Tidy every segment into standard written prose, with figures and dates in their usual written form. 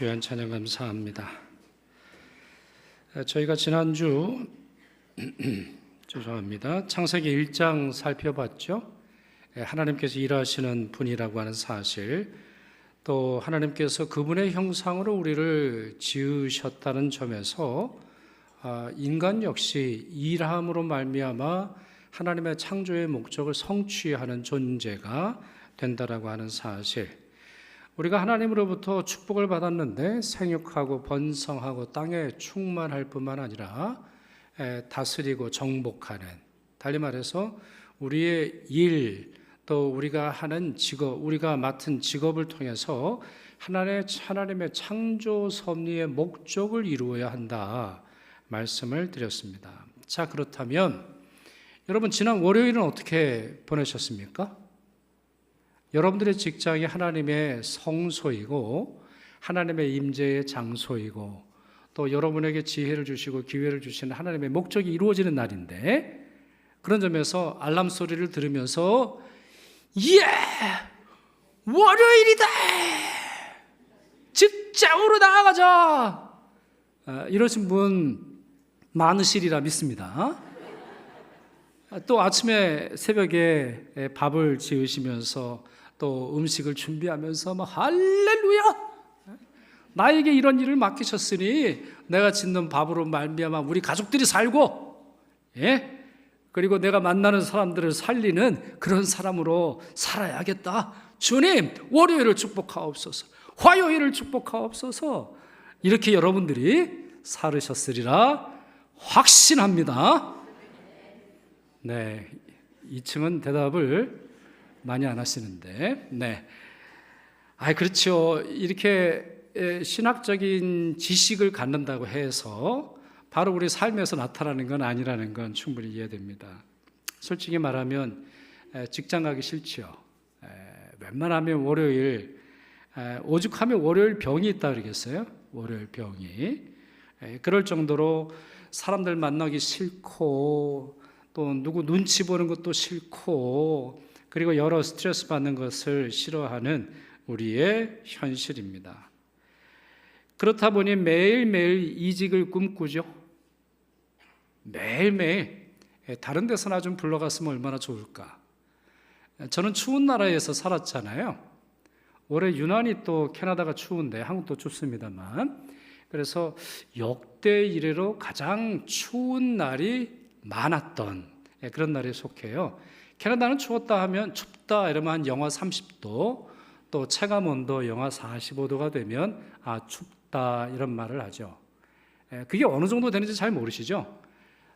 귀한 찬양 감사합니다. 저희가 지난주 죄송합니다. 창세기 1장 살펴봤죠. 하나님께서 일하시는 분이라고 하는 사실, 또 하나님께서 그분의 형상으로 우리를 지으셨다는 점에서 인간 역시 일함으로 말미암아 하나님의 창조의 목적을 성취하는 존재가 된다라고 하는 사실, 우리가 하나님으로부터 축복을 받았는데 생육하고 번성하고 땅에 충만할 뿐만 아니라 다스리고 정복하는, 달리 말해서 우리의 일, 또 우리가 하는 직업, 우리가 맡은 직업을 통해서 하나님의 창조 섭리의 목적을 이루어야 한다 말씀을 드렸습니다. 자, 그렇다면 여러분, 지난 월요일은 어떻게 보내셨습니까? 여러분들의 직장이 하나님의 성소이고 하나님의 임재의 장소이고 또 여러분에게 지혜를 주시고 기회를 주시는 하나님의 목적이 이루어지는 날인데, 그런 점에서 알람 소리를 들으면서 예! 월요일이다! 직장으로 나가자! 이러신 분 많으시리라 믿습니다. 또 아침에 새벽에 밥을 지으시면서 또 음식을 준비하면서 할렐루야! 나에게 이런 일을 맡기셨으니 내가 짓는 밥으로 말미암아 우리 가족들이 살고, 그리고 내가 만나는 사람들을 살리는 그런 사람으로 살아야겠다. 주님, 월요일을 축복하옵소서, 화요일을 축복하옵소서. 이렇게 여러분들이 살으셨으리라 확신합니다. 네, 2층은 대답을 많이 안 하시는데, 그렇죠. 이렇게 신학적인 지식을 갖는다고 해서 바로 우리 삶에서 나타나는 건 아니라는 건 충분히 이해됩니다. 솔직히 말하면 직장 가기 싫죠. 웬만하면 월요일, 오죽하면 월요일 병이 있다 그러겠어요? 월요일 병이. 그럴 정도로 사람들 만나기 싫고, 또 누구 눈치 보는 것도 싫고, 그리고 여러 스트레스 받는 것을 싫어하는 우리의 현실입니다. 그렇다 보니 매일매일 이직을 꿈꾸죠. 매일매일 다른 데서나 좀 불러갔으면 얼마나 좋을까. 저는 추운 나라에서 살았잖아요. 올해 유난히 또 캐나다가 추운데 한국도 춥습니다만, 그래서 역대 이래로 가장 추운 날이 많았던 그런 날에 속해요. 캐나다는 추웠다 하면, 춥다 이러면 한 영하 30도, 또 체감 온도 영하 45도가 되면 춥다 이런 말을 하죠. 그게 어느 정도 되는지 잘 모르시죠?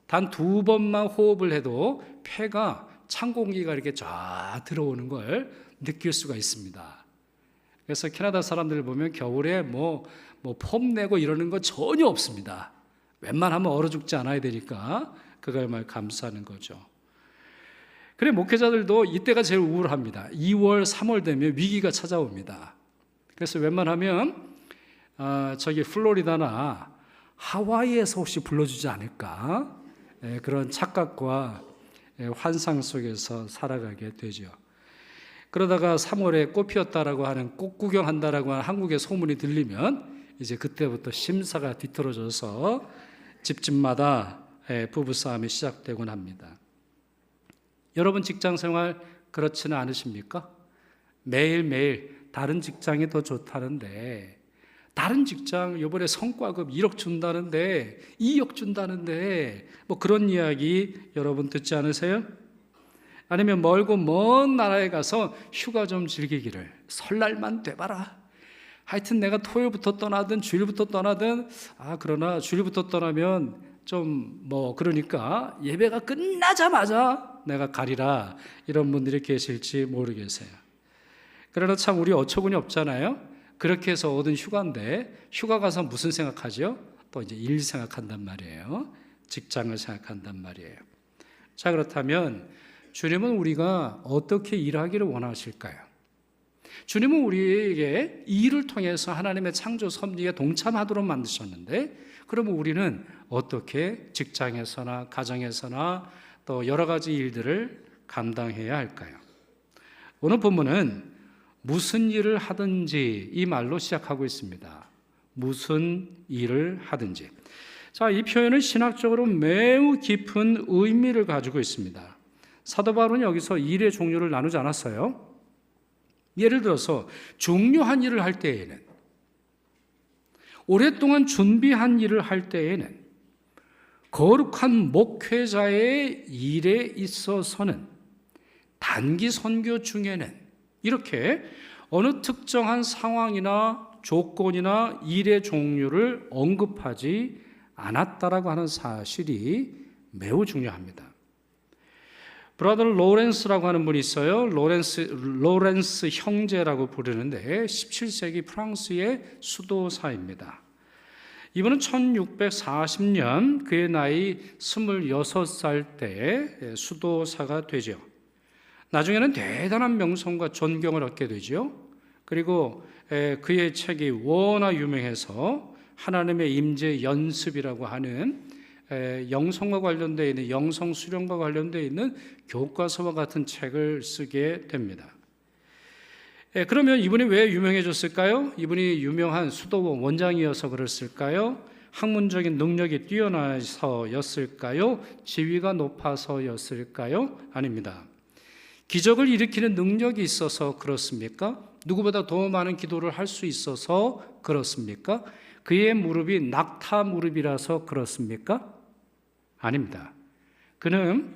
단 2번만 호흡을 해도 폐가, 찬 공기가 이렇게 쫙 들어오는 걸 느낄 수가 있습니다. 그래서 캐나다 사람들 보면 겨울에 폼 내고 이러는 거 전혀 없습니다. 웬만하면 얼어 죽지 않아야 되니까 그걸 감수하는 거죠. 그래, 목회자들도 이때가 제일 우울합니다. 2월, 3월 되면 위기가 찾아옵니다. 그래서 웬만하면 저기 플로리다나 하와이에서 혹시 불러주지 않을까, 그런 착각과 환상 속에서 살아가게 되죠. 그러다가 3월에 꽃 피었다라고 하는, 꽃 구경한다라고 하는 한국의 소문이 들리면 이제 그때부터 심사가 뒤틀어져서 집집마다 부부싸움이 시작되곤 합니다. 여러분 직장 생활 그렇지는 않으십니까? 매일매일 다른 직장이 더 좋다는데, 다른 직장 이번에 성과급 1억 준다는데, 2억 준다는데, 그런 이야기 여러분 듣지 않으세요? 아니면 멀고 먼 나라에 가서 휴가 좀 즐기기를, 설날만 돼봐라. 하여튼 내가 토요일부터 떠나든 주일부터 떠나든, 그러나 주일부터 떠나면 그러니까 예배가 끝나자마자 내가 가리라, 이런 분들이 계실지 모르겠어요. 그러나 참 우리 어처구니 없잖아요. 그렇게 해서 얻은 휴가인데, 휴가 가서 무슨 생각하죠? 또 이제 일 생각한단 말이에요. 직장을 생각한단 말이에요. 자, 그렇다면 주님은 우리가 어떻게 일하기를 원하실까요? 주님은 우리에게 일을 통해서 하나님의 창조 섭리에 동참하도록 만드셨는데, 그러면 우리는 어떻게 직장에서나 가정에서나 또 여러 가지 일들을 감당해야 할까요? 오늘 본문은 무슨 일을 하든지 이 말로 시작하고 있습니다. 무슨 일을 하든지. 자, 이 표현은 신학적으로 매우 깊은 의미를 가지고 있습니다. 사도 바울은 여기서 일의 종류를 나누지 않았어요. 예를 들어서 중요한 일을 할 때에는, 오랫동안 준비한 일을 할 때에는, 거룩한 목회자의 일에 있어서는, 단기 선교 중에는, 이렇게 어느 특정한 상황이나 조건이나 일의 종류를 언급하지 않았다라고 하는 사실이 매우 중요합니다. 브라더 로렌스라고 하는 분이 있어요. 로렌스 형제라고 부르는데 17세기 프랑스의 수도사입니다. 이분은 1640년 그의 나이 26살 때 수도사가 되죠. 나중에는 대단한 명성과 존경을 얻게 되죠. 그리고 그의 책이 워낙 유명해서 하나님의 임재 연습이라고 하는 영성과 관련되어 있는, 영성 수련과 관련되어 있는 교과서와 같은 책을 쓰게 됩니다. 그러면 이분이 왜 유명해졌을까요? 이분이 유명한 수도원 원장이어서 그랬을까요? 학문적인 능력이 뛰어나서였을까요? 지위가 높아서였을까요? 아닙니다. 기적을 일으키는 능력이 있어서 그렇습니까? 누구보다 더 많은 기도를 할 수 있어서 그렇습니까? 그의 무릎이 낙타 무릎이라서 그렇습니까? 아닙니다. 그는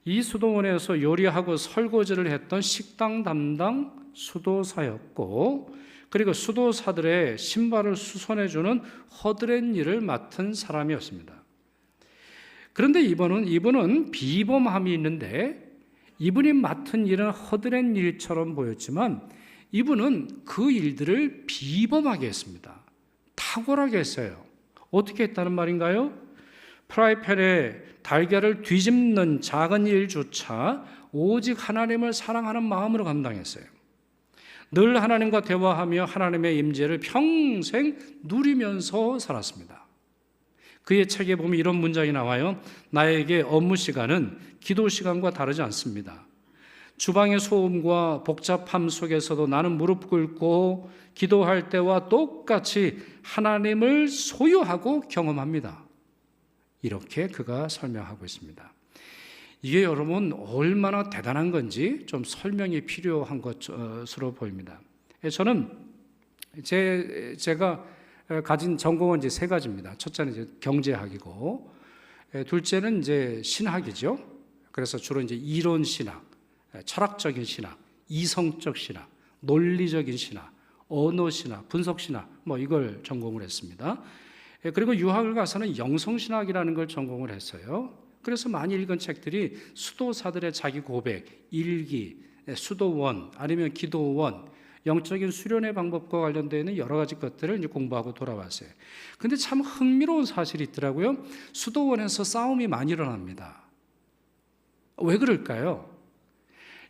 이 수도원에서 요리하고 설거지를 했던 식당 담당 수도사였고, 그리고 수도사들의 신발을 수선해주는 허드렛 일을 맡은 사람이었습니다. 그런데 이분은 비범함이 있는데, 이분이 맡은 일은 허드렛 일처럼 보였지만 이분은 그 일들을 비범하게 했습니다. 탁월하게 했어요. 어떻게 했다는 말인가요? 프라이팬에 달걀을 뒤집는 작은 일조차 오직 하나님을 사랑하는 마음으로 감당했어요. 늘 하나님과 대화하며 하나님의 임재를 평생 누리면서 살았습니다. 그의 책에 보면 이런 문장이 나와요. 나에게 업무 시간은 기도 시간과 다르지 않습니다. 주방의 소음과 복잡함 속에서도 나는 무릎 꿇고 기도할 때와 똑같이 하나님을 소유하고 경험합니다. 이렇게 그가 설명하고 있습니다. 이게 여러분 얼마나 대단한 건지 좀 설명이 필요한 것으로 보입니다. 저는 제가 가진 전공은 이제 세 가지입니다. 첫째는 이제 경제학이고, 둘째는 이제 신학이죠. 그래서 주로 이제 이론 신학, 철학적인 신학, 이성적 신학, 논리적인 신학, 언어 신학, 분석 신학, 이걸 전공을 했습니다. 그리고 유학을 가서는 영성 신학이라는 걸 전공을 했어요. 그래서 많이 읽은 책들이 수도사들의 자기 고백, 일기, 수도원, 아니면 기도원, 영적인 수련의 방법과 관련되어 있는 여러 가지 것들을 이제 공부하고 돌아왔어요. 근데 참 흥미로운 사실이 있더라고요. 수도원에서 싸움이 많이 일어납니다. 왜 그럴까요?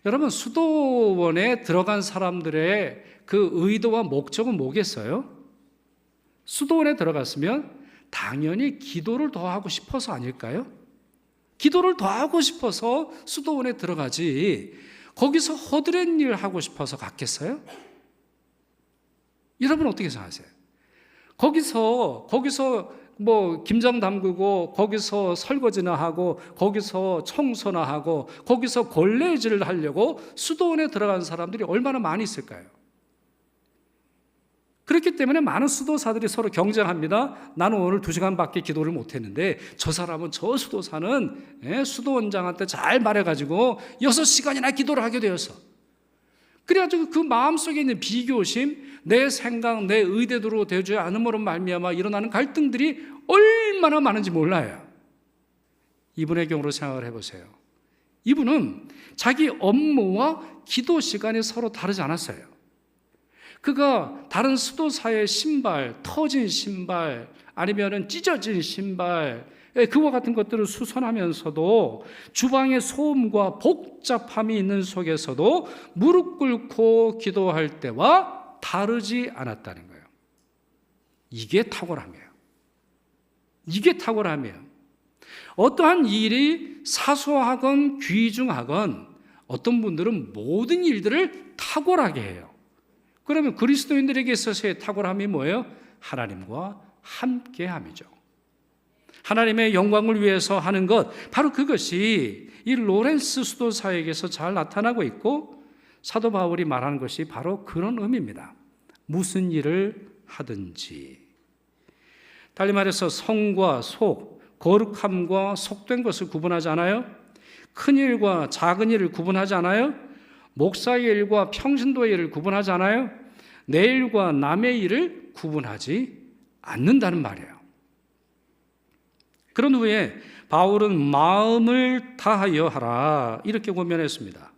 여러분, 수도원에 들어간 사람들의 그 의도와 목적은 뭐겠어요? 수도원에 들어갔으면 당연히 기도를 더 하고 싶어서 아닐까요? 기도를 더 하고 싶어서 수도원에 들어가지 거기서 허드렛 일 하고 싶어서 갔겠어요? 여러분 어떻게 생각하세요? 거기서 김장 담그고, 거기서 설거지나 하고, 거기서 청소나 하고, 거기서 걸레질을 하려고 수도원에 들어간 사람들이 얼마나 많이 있을까요? 그렇기 때문에 많은 수도사들이 서로 경쟁합니다. 나는 오늘 2시간밖에 기도를 못했는데 저 사람은, 저 수도사는 수도원장한테 잘 말해가지고 6시간이나 기도를 하게 되었어. 그래가지고 그 마음속에 있는 비교심, 내 생각, 내 의대로 되지 않음으로 말미암아 일어나는 갈등들이 얼마나 많은지 몰라요. 이분의 경우로 생각을 해보세요. 이분은 자기 업무와 기도 시간이 서로 다르지 않았어요. 그가 다른 수도사의 신발, 터진 신발, 아니면은 찢어진 신발, 그와 같은 것들을 수선하면서도 주방의 소음과 복잡함이 있는 속에서도 무릎 꿇고 기도할 때와 다르지 않았다는 거예요. 이게 탁월함이에요. 이게 탁월함이에요. 어떠한 일이 사소하건 귀중하건 어떤 분들은 모든 일들을 탁월하게 해요. 그러면 그리스도인들에게 있어서의 탁월함이 뭐예요? 하나님과 함께함이죠. 하나님의 영광을 위해서 하는 것, 바로 그것이 이 로렌스 수도사에게서 잘 나타나고 있고 사도 바울이 말하는 것이 바로 그런 의미입니다. 무슨 일을 하든지. 달리 말해서 성과 속, 거룩함과 속된 것을 구분하지 않아요? 큰 일과 작은 일을 구분하지 않아요? 목사의 일과 평신도의 일을 구분하지 않아요? 내 일과 남의 일을 구분하지 않는다는 말이에요. 그런 후에 바울은 마음을 다하여 하라 이렇게 고면했습니다.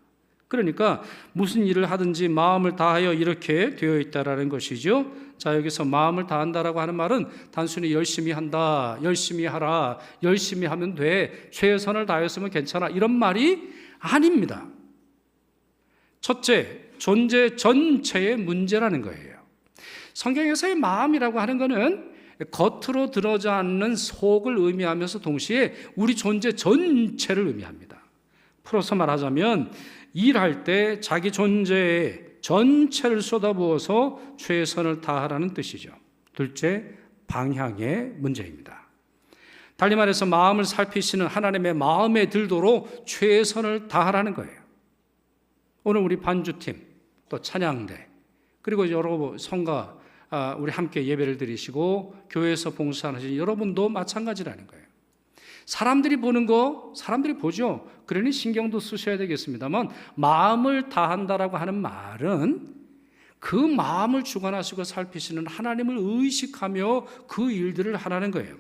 그러니까 무슨 일을 하든지 마음을 다하여 이렇게 되어 있다라는 것이죠. 자, 여기서 마음을 다한다라고 하는 말은 단순히 열심히 한다, 열심히 하라, 열심히 하면 돼, 최선을 다했으면 괜찮아 이런 말이 아닙니다. 첫째, 존재 전체의 문제라는 거예요. 성경에서의 마음이라고 하는 것은 겉으로 드러나지 않는 속을 의미하면서 동시에 우리 존재 전체를 의미합니다. 풀어서 말하자면 일할 때 자기 존재의 전체를 쏟아부어서 최선을 다하라는 뜻이죠. 둘째, 방향의 문제입니다. 달리 말해서 마음을 살피시는 하나님의 마음에 들도록 최선을 다하라는 거예요. 오늘 우리 반주팀, 또 찬양대, 그리고 여러 성가 우리 함께 예배를 드리시고 교회에서 봉사하시는 여러분도 마찬가지라는 거예요. 사람들이 보는 거 사람들이 보죠. 그러니 신경도 쓰셔야 되겠습니다만 마음을 다한다라고 하는 말은 그 마음을 주관하시고 살피시는 하나님을 의식하며 그 일들을 하라는 거예요.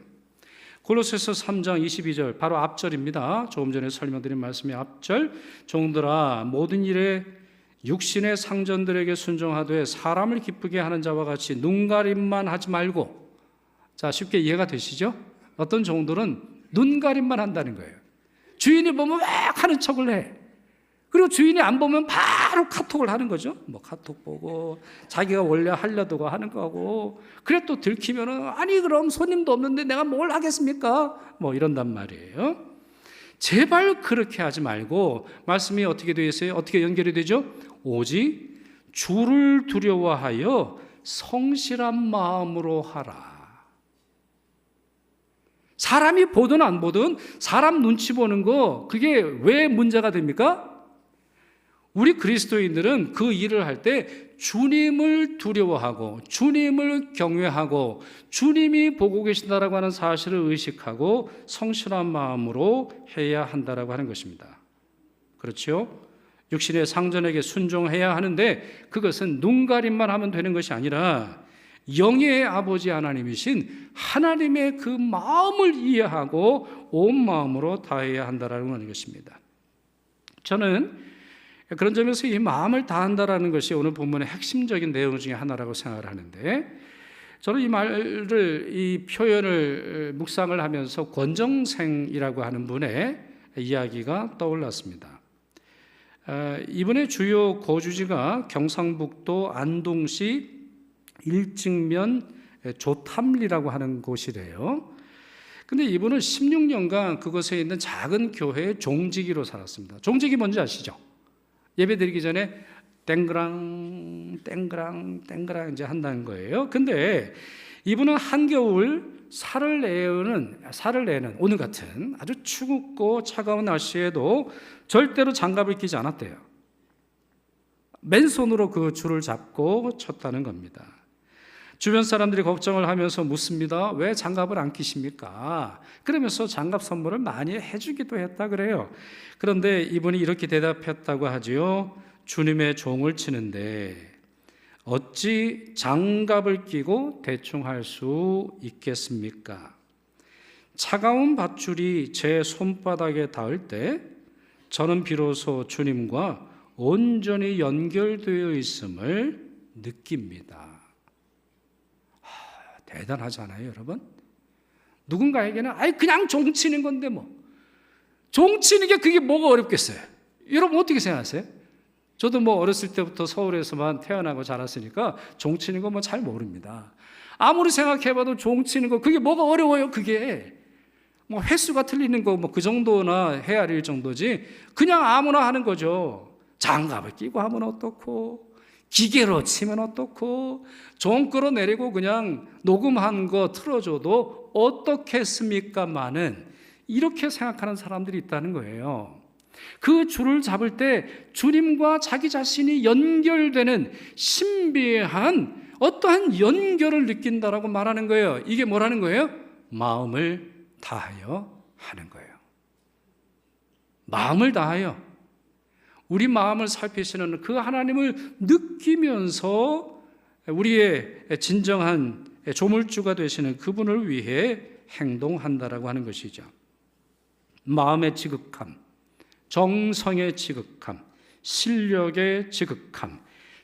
골로새서 3장 22절 바로 앞절입니다. 조금 전에 설명드린 말씀의 앞절. 종들아 모든 일에 육신의 상전들에게 순종하되 사람을 기쁘게 하는 자와 같이 눈가림만 하지 말고. 자, 쉽게 이해가 되시죠? 어떤 종들은 눈가림만 한다는 거예요. 주인이 보면 막 하는 척을 해. 그리고 주인이 안 보면 바로 카톡을 하는 거죠. 뭐 카톡 보고 자기가 원래 하려다가 하는 거고. 그래 또 들키면은 아니 그럼 손님도 없는데 내가 뭘 하겠습니까? 뭐 이런단 말이에요. 제발 그렇게 하지 말고 말씀이 어떻게 되어 있어요? 어떻게 연결이 되죠? 오직 주를 두려워하여 성실한 마음으로 하라. 사람이 보든 안 보든 사람 눈치 보는 거 그게 왜 문제가 됩니까? 우리 그리스도인들은 그 일을 할 때 주님을 두려워하고 주님을 경외하고 주님이 보고 계신다라고 하는 사실을 의식하고 성실한 마음으로 해야 한다라고 하는 것입니다. 그렇죠? 육신의 상전에게 순종해야 하는데 그것은 눈가림만 하면 되는 것이 아니라 영의 아버지 하나님이신 하나님의 그 마음을 이해하고 온 마음으로 다해야 한다라는 것입니다. 저는 그런 점에서 이 마음을 다한다라는 것이 오늘 본문의 핵심적인 내용 중에 하나라고 생각을 하는데 저는 이 표현을 묵상을 하면서 권정생이라고 하는 분의 이야기가 떠올랐습니다. 이분의 주요 거주지가 경상북도 안동시 일직면 조탐리라고 하는 곳이래요. 근데 이분은 16년간 그곳에 있는 작은 교회의 종직이로 살았습니다. 종직이 뭔지 아시죠? 예배 드리기 전에 땡그랑 이제 한다는 거예요. 근데 이분은 한겨울 살을 내는 오늘 같은 아주 추웠고 차가운 날씨에도 절대로 장갑을 끼지 않았대요. 맨손으로 그 줄을 잡고 쳤다는 겁니다. 주변 사람들이 걱정을 하면서 묻습니다. 왜 장갑을 안 끼십니까? 그러면서 장갑 선물을 많이 해주기도 했다 그래요. 그런데 이분이 이렇게 대답했다고 하지요. 주님의 종을 치는데 어찌 장갑을 끼고 대충 할 수 있겠습니까? 차가운 밧줄이 제 손바닥에 닿을 때 저는 비로소 주님과 온전히 연결되어 있음을 느낍니다. 대단하잖아요, 여러분. 누군가에게는 그냥 종치는 건데 뭐 종치는 게 그게 뭐가 어렵겠어요? 여러분 어떻게 생각하세요? 저도 뭐 어렸을 때부터 서울에서만 태어나고 자랐으니까 종치는 거 뭐 잘 모릅니다. 아무리 생각해봐도 종치는 거 그게 뭐가 어려워요? 그게 뭐 횟수가 틀리는 거 뭐 그 정도나 헤아릴 정도지 그냥 아무나 하는 거죠. 장갑을 끼고 하면 어떻고 기계로 치면 어떻고, 종 끌어내리고 그냥 녹음한 거 틀어줘도 어떻겠습니까만은 이렇게 생각하는 사람들이 있다는 거예요. 그 줄을 잡을 때 주님과 자기 자신이 연결되는 신비한 어떠한 연결을 느낀다라고 말하는 거예요. 이게 뭐라는 거예요? 마음을 다하여 하는 거예요. 마음을 다하여 우리 마음을 살피시는 그 하나님을 느끼면서 우리의 진정한 조물주가 되시는 그분을 위해 행동한다라고 하는 것이죠. 마음의 지극함, 정성의 지극함, 실력의 지극함,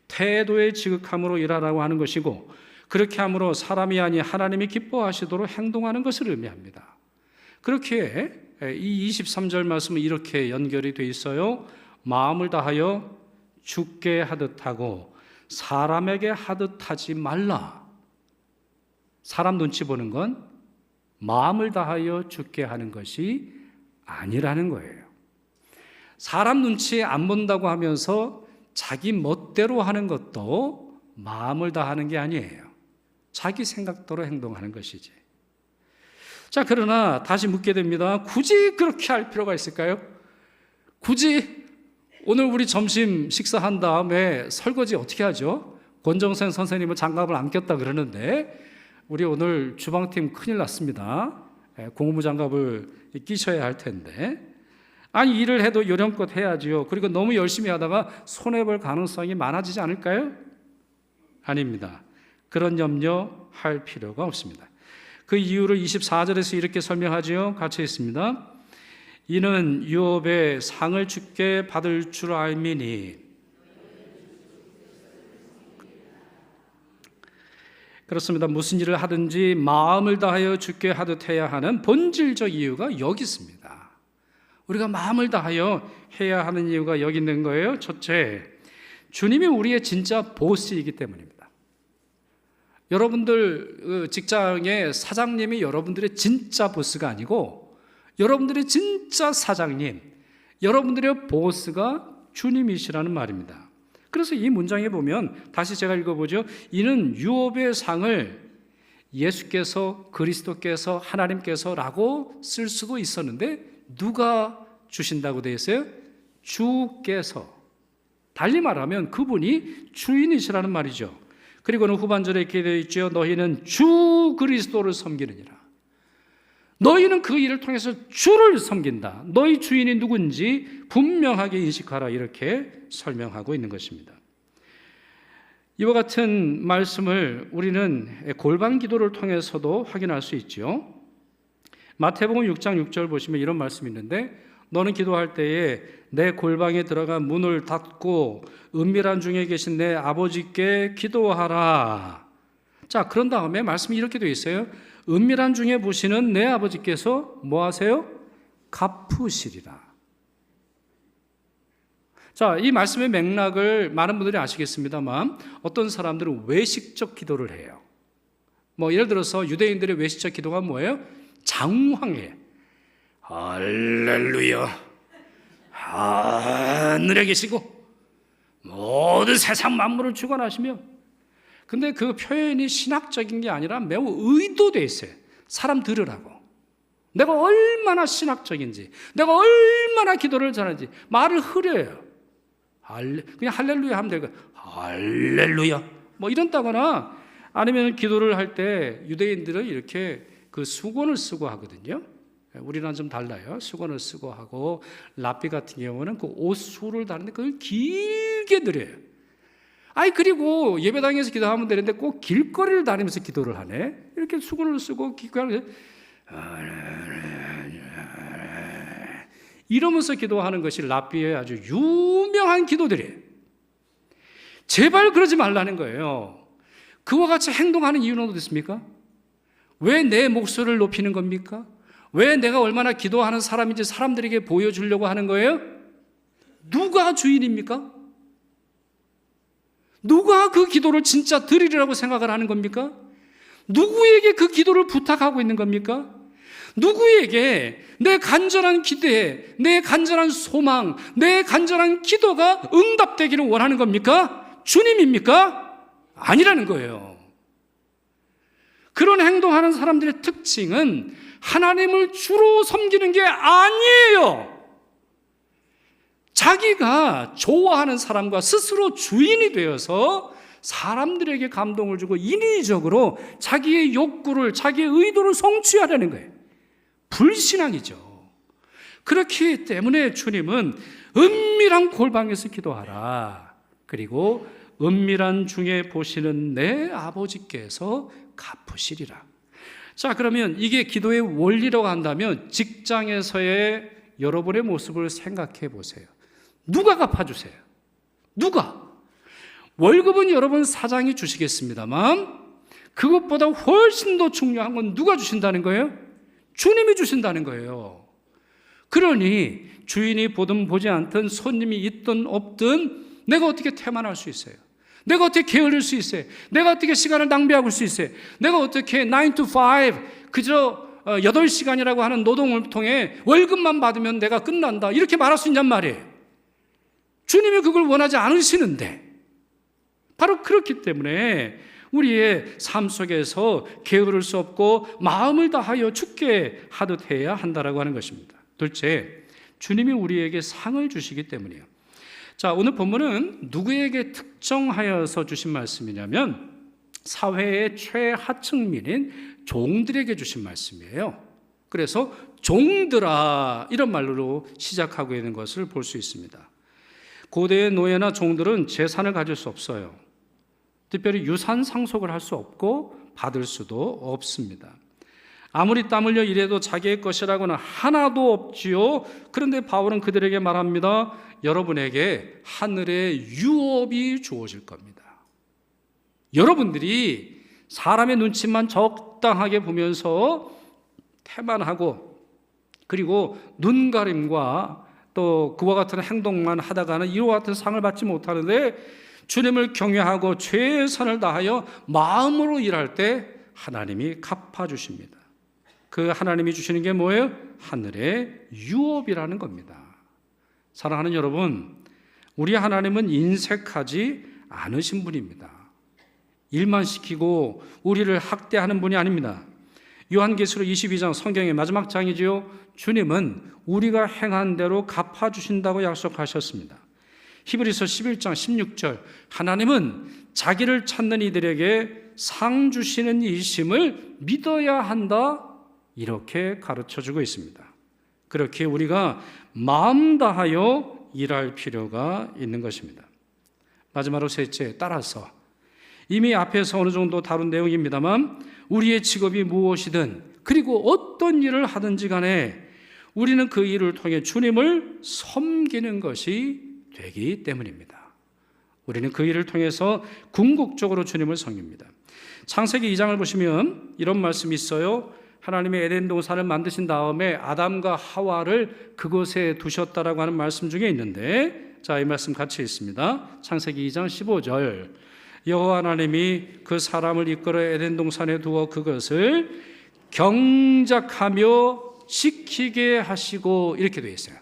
태도의 지극함으로 일하라고 하는 것이고, 그렇게 함으로 사람이 아니 하나님이 기뻐하시도록 행동하는 것을 의미합니다. 그렇게 이 23절 말씀은 이렇게 연결이 되어 있어요. 마음을 다하여 주께 하듯 하고 사람에게 하듯 하지 말라. 사람 눈치 보는 건 마음을 다하여 주께 하는 것이 아니라는 거예요. 사람 눈치 안 본다고 하면서 자기 멋대로 하는 것도 마음을 다하는 게 아니에요. 자기 생각대로 행동하는 것이지. 자, 그러나 다시 묻게 됩니다. 굳이 그렇게 할 필요가 있을까요? 굳이 오늘 우리 점심 식사한 다음에 설거지 어떻게 하죠? 권정생 선생님은 장갑을 안 꼈다 그러는데 우리 오늘 주방팀 큰일 났습니다. 고무 장갑을 끼셔야 할 텐데, 아니 일을 해도 요령껏 해야지요. 그리고 너무 열심히 하다가 손해볼 가능성이 많아지지 않을까요? 아닙니다. 그런 염려할 필요가 없습니다. 그 이유를 24절에서 이렇게 설명하지요. 같이 있습니다. 이는 유업의 상을 주께 받을 줄 알미니. 그렇습니다. 무슨 일을 하든지 마음을 다하여 주께 하듯 해야 하는 본질적 이유가 여기 있습니다. 우리가 마음을 다하여 해야 하는 이유가 여기 있는 거예요. 첫째, 주님이 우리의 진짜 보스이기 때문입니다. 여러분들 직장의 사장님이 여러분들의 진짜 보스가 아니고 여러분들의 진짜 사장님, 여러분들의 보스가 주님이시라는 말입니다. 그래서 이 문장에 보면 다시 제가 읽어보죠. 이는 유업의 상을 예수께서, 그리스도께서, 하나님께서라고 쓸 수도 있었는데 누가 주신다고 되어 있어요? 주께서. 달리 말하면 그분이 주인이시라는 말이죠. 그리고는 후반절에 이렇게 되어 있죠. 너희는 주 그리스도를 섬기느니라. 너희는 그 일을 통해서 주를 섬긴다. 너희 주인이 누군지 분명하게 인식하라. 이렇게 설명하고 있는 것입니다. 이와 같은 말씀을 우리는 골방 기도를 통해서도 확인할 수 있죠. 마태복음 6장 6절 보시면 이런 말씀이 있는데, 너는 기도할 때에 내 골방에 들어가 문을 닫고 은밀한 중에 계신 내 아버지께 기도하라. 자, 그런 다음에 말씀이 이렇게 되어 있어요. 은밀한 중에 보시는 내 아버지께서 뭐 하세요? 갚으시리라. 자, 이 말씀의 맥락을 많은 분들이 아시겠습니다만 어떤 사람들은 외식적 기도를 해요. 뭐 예를 들어서 유대인들의 외식적 기도가 뭐예요? 장황해. 할렐루야, 하늘에 계시고 모든 세상 만물을 주관하시며. 근데 그 표현이 신학적인 게 아니라 매우 의도되어 있어요. 사람 들으라고. 내가 얼마나 신학적인지, 내가 얼마나 기도를 잘하는지 말을 흐려요. 그냥 할렐루야 하면 되고, 할렐루야 뭐 이런다거나, 아니면 기도를 할 때 유대인들은 이렇게 그 수건을 쓰고 하거든요. 우리랑 좀 달라요. 수건을 쓰고 하고, 랍비 같은 경우는 그 옷수를 다는데 그걸 길게 드려요. 아니, 그리고 예배당에서 기도하면 되는데 꼭 길거리를 다니면서 기도를 하네. 이렇게 수건을 쓰고 이러면서 기도하는 것이 랍비의 아주 유명한 기도들이에요. 제발 그러지 말라는 거예요. 그와 같이 행동하는 이유는 어디 있습니까? 왜 내 목소리를 높이는 겁니까? 왜 내가 얼마나 기도하는 사람인지 사람들에게 보여주려고 하는 거예요? 누가 주인입니까? 누가 그 기도를 진짜 드리려고 생각을 하는 겁니까? 누구에게 그 기도를 부탁하고 있는 겁니까? 누구에게 내 간절한 기대, 내 간절한 소망, 내 간절한 기도가 응답되기를 원하는 겁니까? 주님입니까? 아니라는 거예요. 그런 행동하는 사람들의 특징은 하나님을 주로 섬기는 게 아니에요. 자기가 좋아하는 사람과 스스로 주인이 되어서 사람들에게 감동을 주고 인위적으로 자기의 욕구를, 자기의 의도를 성취하려는 거예요. 불신앙이죠. 그렇기 때문에 주님은 은밀한 골방에서 기도하라. 그리고 은밀한 중에 보시는 내 아버지께서 갚으시리라. 자, 그러면 이게 기도의 원리라고 한다면 직장에서의 여러분의 모습을 생각해 보세요. 누가 갚아주세요? 누가? 월급은 여러분 사장이 주시겠습니다만 그것보다 훨씬 더 중요한 건 누가 주신다는 거예요? 주님이 주신다는 거예요. 그러니 주인이 보든 보지 않든 손님이 있든 없든 내가 어떻게 태만할 수 있어요? 내가 어떻게 게으를 수 있어요? 내가 어떻게 시간을 낭비할 수 있어요? 내가 어떻게 9 to 5 그저 8시간이라고 하는 노동을 통해 월급만 받으면 내가 끝난다 이렇게 말할 수 있냔 말이에요. 주님이 그걸 원하지 않으시는데 바로 그렇기 때문에 우리의 삶 속에서 게으를 수 없고 마음을 다하여 죽게 하듯 해야 한다라고 하는 것입니다. 둘째, 주님이 우리에게 상을 주시기 때문이에요. 자, 오늘 본문은 누구에게 특정하여서 주신 말씀이냐면 사회의 최하층민인 종들에게 주신 말씀이에요. 그래서 종들아 이런 말로 시작하고 있는 것을 볼 수 있습니다. 고대의 노예나 종들은 재산을 가질 수 없어요. 특별히 유산 상속을 할 수 없고 받을 수도 없습니다. 아무리 땀 흘려 일해도 자기의 것이라고는 하나도 없지요. 그런데 바울은 그들에게 말합니다. 여러분에게 하늘의 유업이 주어질 겁니다. 여러분들이 사람의 눈치만 적당하게 보면서 태만하고 그리고 눈가림과 또 그와 같은 행동만 하다가는 이와 같은 상을 받지 못하는데 주님을 경외하고 최선을 다하여 마음으로 일할 때 하나님이 갚아주십니다. 그 하나님이 주시는 게 뭐예요? 하늘의 유업이라는 겁니다. 사랑하는 여러분, 우리 하나님은 인색하지 않으신 분입니다. 일만 시키고 우리를 학대하는 분이 아닙니다. 요한계시록 22장 성경의 마지막 장이지요. 주님은 우리가 행한 대로 갚아주신다고 약속하셨습니다. 히브리서 11장 16절 하나님은 자기를 찾는 이들에게 상 주시는 이심을 믿어야 한다 이렇게 가르쳐주고 있습니다. 그렇게 우리가 마음 다하여 일할 필요가 있는 것입니다. 마지막으로 셋째, 따라서 이미 앞에서 어느 정도 다룬 내용입니다만 우리의 직업이 무엇이든 그리고 어떤 일을 하든지 간에 우리는 그 일을 통해 주님을 섬기는 것이 되기 때문입니다. 우리는 그 일을 통해서 궁극적으로 주님을 섬깁니다. 창세기 2장을 보시면 이런 말씀이 있어요. 하나님의 에덴 동산을 만드신 다음에 아담과 하와를 그곳에 두셨다라고 하는 말씀 중에 있는데 자, 이 말씀 같이 있습니다. 창세기 2장 15절 여호와 하나님이 그 사람을 이끌어 에덴 동산에 두어 그것을 경작하며 지키게 하시고 이렇게 되어 있어요.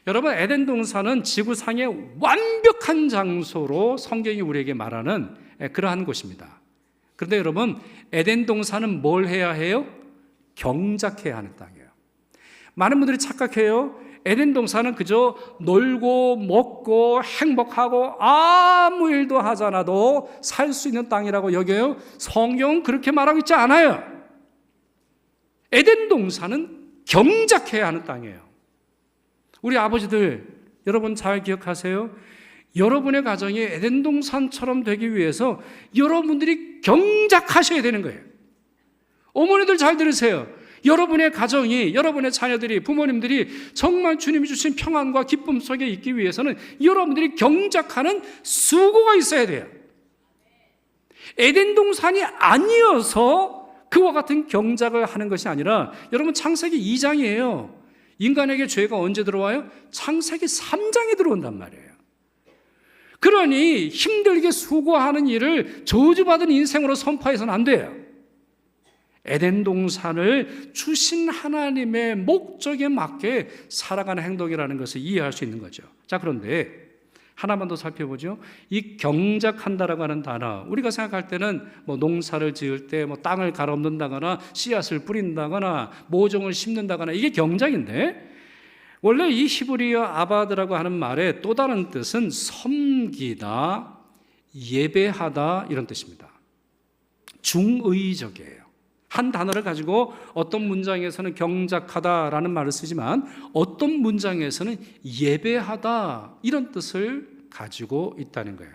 여러분, 에덴 동산은 지구상의 완벽한 장소로 성경이 우리에게 말하는 그러한 곳입니다. 그런데 여러분, 에덴 동산은 뭘 해야 해요? 경작해야 하는 땅이에요. 많은 분들이 착각해요. 에덴 동산은 그저 놀고 먹고 행복하고 아무 일도 하지 않아도 살 수 있는 땅이라고 여겨요. 성경은 그렇게 말하고 있지 않아요. 에덴 동산은 경작해야 하는 땅이에요. 우리 아버지들 여러분 잘 기억하세요? 여러분의 가정이 에덴 동산처럼 되기 위해서 여러분들이 경작하셔야 되는 거예요. 어머니들 잘 들으세요. 여러분의 가정이, 여러분의 자녀들이, 부모님들이 정말 주님이 주신 평안과 기쁨 속에 있기 위해서는 여러분들이 경작하는 수고가 있어야 돼요. 에덴 동산이 아니어서 그와 같은 경작을 하는 것이 아니라 여러분 창세기 2장이에요. 인간에게 죄가 언제 들어와요? 창세기 3장에 들어온단 말이에요. 그러니 힘들게 수고하는 일을 저주받은 인생으로 선포해서는 안 돼요. 에덴 동산을 주신 하나님의 목적에 맞게 살아가는 행동이라는 것을 이해할 수 있는 거죠. 자, 그런데 하나만 더 살펴보죠. 이 경작한다라고 하는 단어, 우리가 생각할 때는 농사를 지을 때 땅을 갈아엎는다거나 씨앗을 뿌린다거나 모종을 심는다거나 이게 경작인데, 원래 이 히브리어 아바드라고 하는 말의 또 다른 뜻은 섬기다, 예배하다 이런 뜻입니다. 중의적이에요. 한 단어를 가지고 어떤 문장에서는 경작하다라는 말을 쓰지만 어떤 문장에서는 예배하다 이런 뜻을 가지고 있다는 거예요.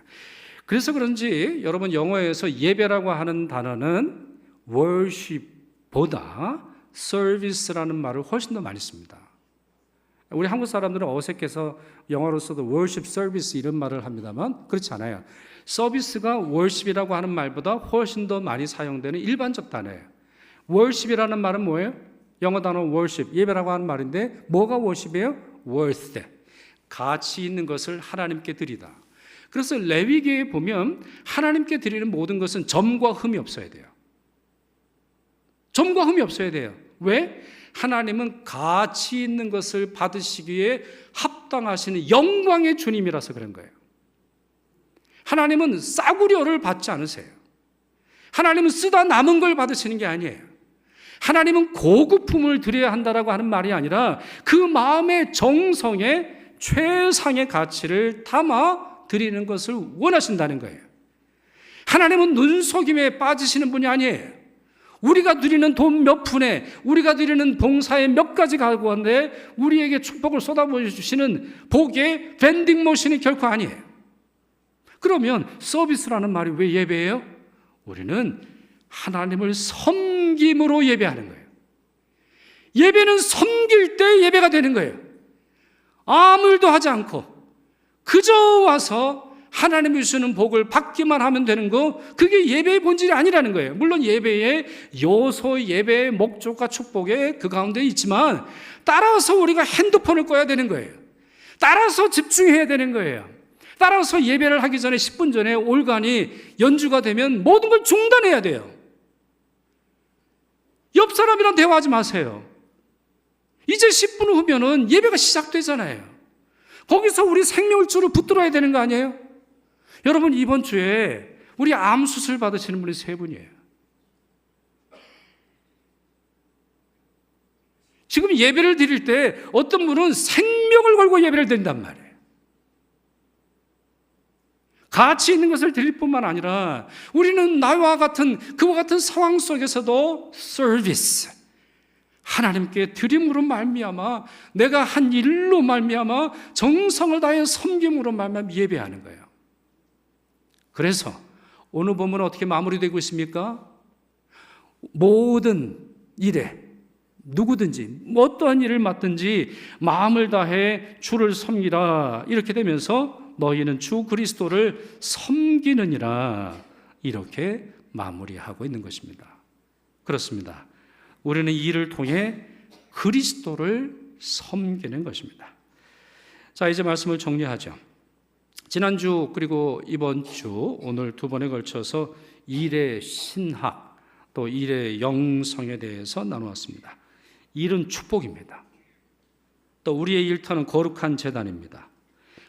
그래서 그런지 여러분 영어에서 예배라고 하는 단어는 worship보다 service라는 말을 훨씬 더 많이 씁니다. 우리 한국 사람들은 어색해서 영어로서도 worship service 이런 말을 합니다만 그렇지 않아요. 서비스가 worship이라고 하는 말보다 훨씬 더 많이 사용되는 일반적 단어예요. worship이라는 말은 뭐예요? 영어 단어 worship, 예배라고 하는 말인데 뭐가 worship이에요? worth, 가치 있는 것을 하나님께 드리다. 그래서 레위기에 보면 하나님께 드리는 모든 것은 점과 흠이 없어야 돼요. 점과 흠이 없어야 돼요. 왜? 하나님은 가치 있는 것을 받으시기에 합당하시는 영광의 주님이라서 그런 거예요. 하나님은 싸구려를 받지 않으세요. 하나님은 쓰다 남은 걸 받으시는 게 아니에요. 하나님은 고급품을 드려야 한다라고 하는 말이 아니라 그 마음의 정성에 최상의 가치를 담아 드리는 것을 원하신다는 거예요. 하나님은 눈속임에 빠지시는 분이 아니에요. 우리가 드리는 돈 몇 푼에, 우리가 드리는 봉사에 몇 가지 가고한데 우리에게 축복을 쏟아부어주시는 복의 밴딩 모션이 결코 아니에요. 그러면 서비스라는 말이 왜 예배예요? 우리는 하나님을 섬김으로 예배하는 거예요. 예배는 섬길 때 예배가 되는 거예요. 아무 일도 하지 않고 그저 와서 하나님이 주시는 복을 받기만 하면 되는 거, 그게 예배의 본질이 아니라는 거예요. 물론 예배의 요소, 예배의 목적과 축복에 그 가운데 있지만 따라서 우리가 핸드폰을 꺼야 되는 거예요. 따라서 집중해야 되는 거예요. 따라서 예배를 하기 전에 10분 전에 올간이 연주가 되면 모든 걸 중단해야 돼요. 옆 사람이랑 대화하지 마세요. 이제 10분 후면은 예배가 시작되잖아요. 거기서 우리 생명줄을 붙들어야 되는 거 아니에요? 여러분, 이번 주에 우리 암 수술 받으시는 분이 3분이에요. 지금 예배를 드릴 때 어떤 분은 생명을 걸고 예배를 드린단 말이에요. 가치 있는 것을 드릴 뿐만 아니라 우리는 나와 같은, 그와 같은 상황 속에서도 서비스, 하나님께 드림으로 말미암아, 내가 한 일로 말미암아 정성을 다해 섬김으로 말미암아 예배하는 거예요. 그래서 오늘 본문은 어떻게 마무리되고 있습니까? 모든 일에 누구든지 어떠한 일을 맡든지 마음을 다해 주를 섬기라, 이렇게 되면서 너희는 주 그리스도를 섬기느니라, 이렇게 마무리하고 있는 것입니다. 그렇습니다. 우리는 이 일을 통해 그리스도를 섬기는 것입니다. 자, 이제 말씀을 정리하죠. 지난주 그리고 이번 주 오늘 2번에 걸쳐서 일의 신학, 또 일의 영성에 대해서 나누었습니다. 일은 축복입니다. 또 우리의 일터는 거룩한 재단입니다.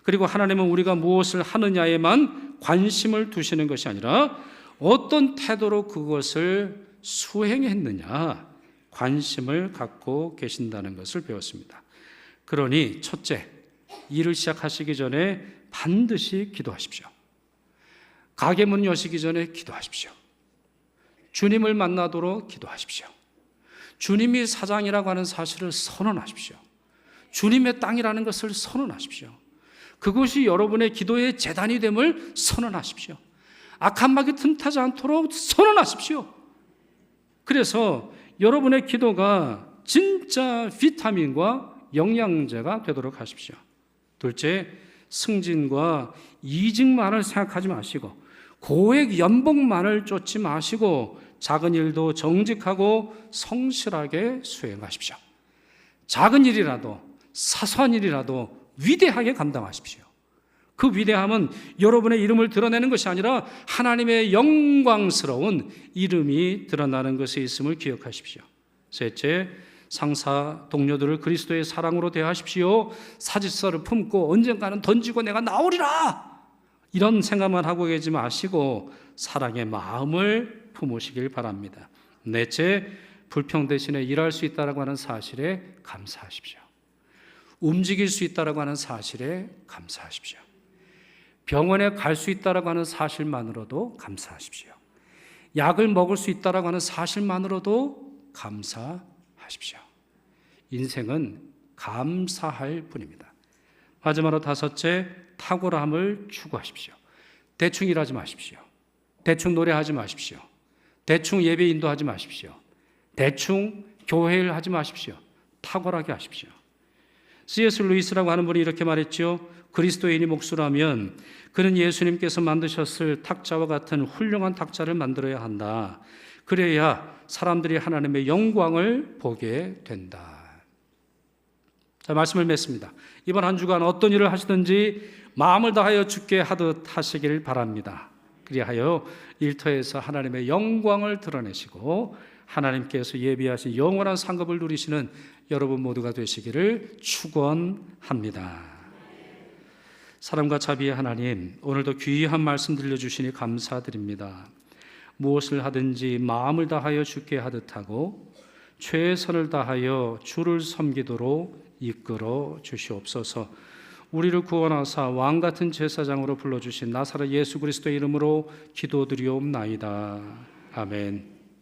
그리고 하나님은 우리가 무엇을 하느냐에만 관심을 두시는 것이 아니라 어떤 태도로 그것을 수행했느냐 관심을 갖고 계신다는 것을 배웠습니다. 그러니 첫째, 일을 시작하시기 전에 반드시 기도하십시오. 가게 문 여시기 전에 기도하십시오. 주님을 만나도록 기도하십시오. 주님이 사장이라고 하는 사실을 선언하십시오. 주님의 땅이라는 것을 선언하십시오. 그것이 여러분의 기도의 재단이 됨을 선언하십시오. 악한 마귀 틈타지 않도록 선언하십시오. 그래서 여러분의 기도가 진짜 비타민과 영양제가 되도록 하십시오. 둘째, 승진과 이직만을 생각하지 마시고 고액 연봉만을 쫓지 마시고 작은 일도 정직하고 성실하게 수행하십시오. 작은 일이라도 사소한 일이라도 위대하게 감당하십시오. 그 위대함은 여러분의 이름을 드러내는 것이 아니라 하나님의 영광스러운 이름이 드러나는 것에 있음을 기억하십시오. 셋째, 상사, 동료들을 그리스도의 사랑으로 대하십시오. 사직서를 품고 언젠가는 던지고 내가 나오리라, 이런 생각만 하고 계지 마시고 사랑의 마음을 품으시길 바랍니다. 넷째, 불평 대신에 일할 수 있다라고 하는 사실에 감사하십시오. 움직일 수 있다라고 하는 사실에 감사하십시오. 병원에 갈 수 있다라고 하는 사실만으로도 감사하십시오. 약을 먹을 수 있다라고 하는 사실만으로도 감사하십시오. 인생은 감사할 뿐입니다. 마지막으로 다섯째, 탁월함을 추구하십시오. 대충 일하지 마십시오. 대충 노래하지 마십시오. 대충 예배 인도하지 마십시오. 대충 교회를 하지 마십시오. 탁월하게 하십시오. C.S. 루이스라고 하는 분이 이렇게 말했죠. 그리스도인이 목수라면 그는 예수님께서 만드셨을 탁자와 같은 훌륭한 탁자를 만들어야 한다. 그래야 사람들이 하나님의 영광을 보게 된다. 자, 말씀을 맺습니다. 이번 한 주간 어떤 일을 하시든지 마음을 다하여 주께 하듯 하시길 바랍니다. 그리하여 일터에서 하나님의 영광을 드러내시고 하나님께서 예비하신 영원한 상급을 누리시는 여러분 모두가 되시기를 축원합니다. 사랑과 자비의 하나님, 오늘도 귀한 말씀 들려주시니 감사드립니다. 무엇을 하든지 마음을 다하여 주께 하듯 하고 최선을 다하여 주를 섬기도록 이끌어 주시옵소서. 우리를 구원하사 왕같은 제사장으로 불러주신 나사렛 예수 그리스도의 이름으로 기도드리옵나이다. 아멘.